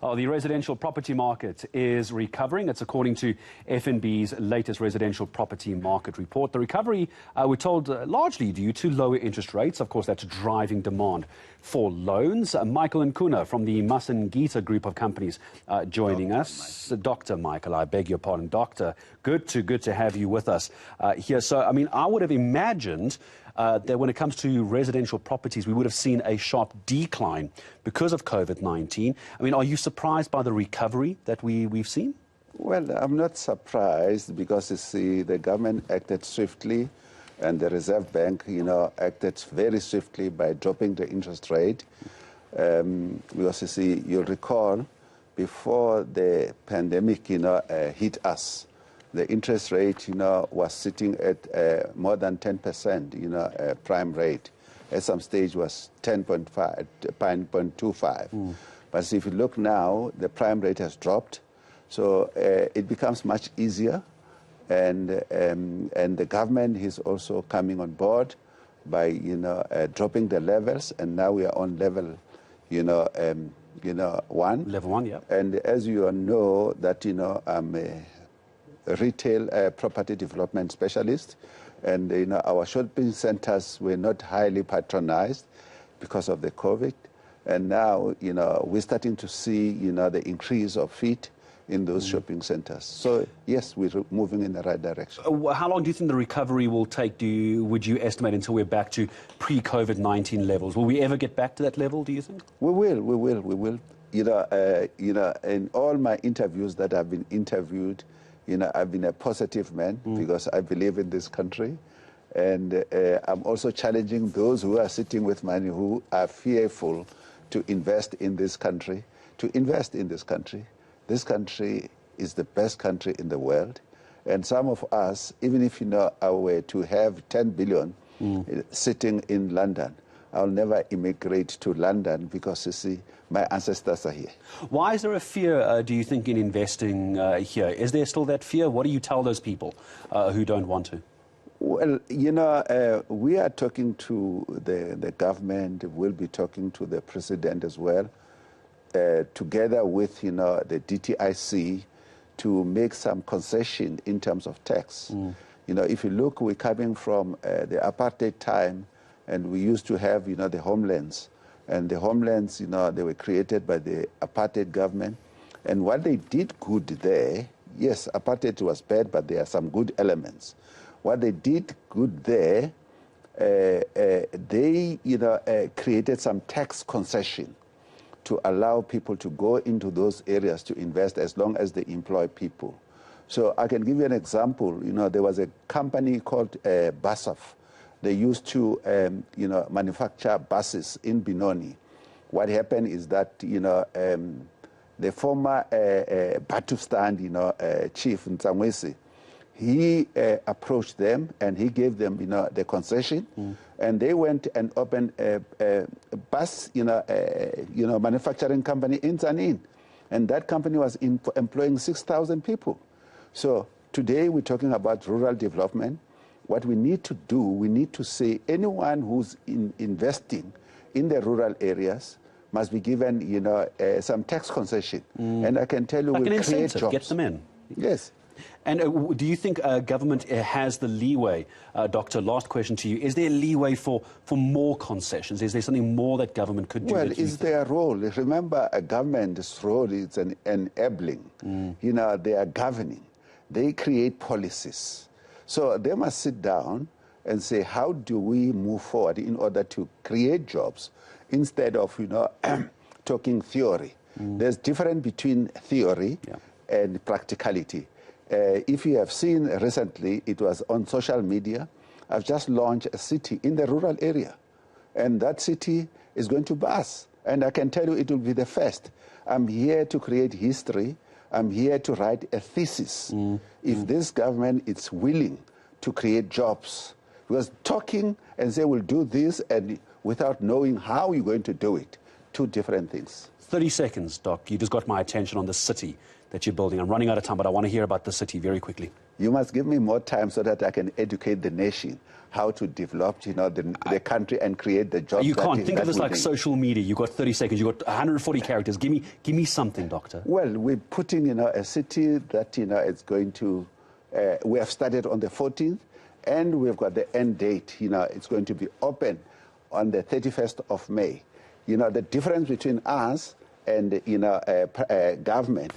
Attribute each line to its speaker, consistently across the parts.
Speaker 1: The residential property market is recovering. It's according to FNB's latest residential property market report. The recovery, we're told, largely due to lower interest rates. Of course, that's driving demand for loans. Michael Nkuna from the Masingita Group of Companies joining us. Dr. Michael, I beg your pardon, Doctor. Good to have you with us here. So, I mean, I would have imagined that when it comes to residential properties, we would have seen a sharp decline because of COVID-19. I mean, are you surprised by the recovery that we've seen?
Speaker 2: Well, I'm not surprised because, you see, the government acted swiftly and the Reserve Bank, acted very swiftly by dropping the interest rate. Because, you see, you'll recall, before the pandemic, hit us, the interest rate, was sitting at more than 10%, prime rate. At some stage was 10.25. But if you look now, the prime rate has dropped. So it becomes much easier. And the government is also coming on board by, dropping the levels. And now we are on level, 1.
Speaker 1: Level 1, yeah.
Speaker 2: And as you all know, that, I'm a retail property development specialist, and our shopping centers were not highly patronized because of the COVID, and now we're starting to see the increase of feet in those shopping centers. So yes, we're moving in the right direction.
Speaker 1: How long do you think the recovery will take? Would you estimate until we're back to pre-COVID-19 levels? Will we ever get back to that level, do you think?
Speaker 2: We will. In all my interviews that I've been interviewed, I've been a positive man because I believe in this country. And I'm also challenging those who are sitting with money who are fearful to invest in this country, to invest in this country. This country is the best country in the world. And some of us, even if I were to have 10 billion sitting in London, I'll never immigrate to London because, you see, my ancestors are here.
Speaker 1: Why is there a fear, do you think, in investing here? Is there still that fear? What do you tell those people who don't want to?
Speaker 2: Well, we are talking to the government. We'll be talking to the president as well, together with, the DTIC, to make some concession in terms of tax. If you look, we're coming from the apartheid time, and we used to have, the homelands. And the homelands, they were created by the apartheid government. And what they did good there, yes, apartheid was bad, but there are some good elements. What they did good there, they, created some tax concession to allow people to go into those areas to invest as long as they employ people. So I can give you an example. There was a company called BASF. They used to, manufacture buses in Benoni. What happened is that, the former Batufstand, chief Nsamwesi, he approached them and he gave them, the concession, and they went and opened a bus, manufacturing company in Zanin, and that company was employing 6,000 people. So today we're talking about rural development. What we need to do, we need to say anyone who's investing in the rural areas must be given, some tax concession. And I can tell you,
Speaker 1: like
Speaker 2: we'll create jobs.
Speaker 1: Get them in.
Speaker 2: Yes.
Speaker 1: And do you think government has the leeway, Doctor, last question to you, is there leeway for more concessions? Is there something more that government could do?
Speaker 2: Well, it's their role. Remember, a government's role is an enabling. They are governing. They create policies. So they must sit down and say, how do we move forward in order to create jobs instead of, talking theory. There's difference between theory and practicality. If you have seen recently, it was on social media, I've just launched a city in the rural area. And that city is going to bust. And I can tell you it will be the first. I'm here to create history. I'm here to write a thesis. If this government is willing to create jobs, because talking and say we'll do this and without knowing how you're going to do it, two different things.
Speaker 1: 30 seconds, Doc. You just got my attention on the city that you're building. I'm running out of time, but I want to hear about the city very quickly.
Speaker 2: You must give me more time so that I can educate the nation how to develop, the country and create the jobs.
Speaker 1: You can't think of this like social media. You've got 30 seconds. You've got 140 characters. Give me something, Doctor.
Speaker 2: Well, we're putting, a city that, it's going to, we have started on the 14th, and we've got the end date. It's going to be open on the 31st of May. The difference between us and, government,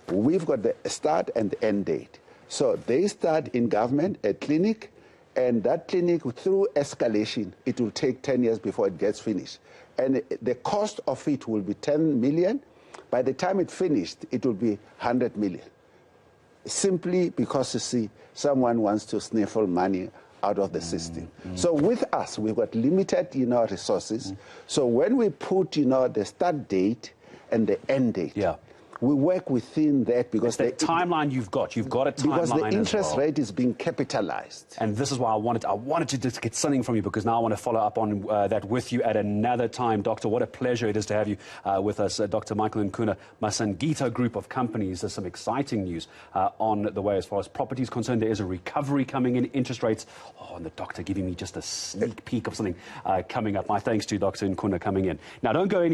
Speaker 2: we've got the start and the end date. So they start in government, a clinic, and that clinic, through escalation, it will take 10 years before it gets finished. And the cost of it will be 10 million. By the time it's finished, it will be 100 million. Simply because, you see, someone wants to sniffle money out of the system. So with us, we've got limited, resources. So when we put, the start date and the end date, we work within that because
Speaker 1: the timeline you've got a timeline
Speaker 2: because the interest rate is being capitalized.
Speaker 1: And this is why I wanted to just get something from you, because now I want to follow up on that with you at another time. Doctor, what a pleasure it is to have you with us. Dr. Michael Nkuna, Masingita Group of Companies. There's some exciting news on the way as far as property is concerned. There is a recovery coming in, interest rates. Oh, and the doctor giving me just a sneak peek of something coming up. My thanks to Dr. Nkuna coming in. Now, don't go any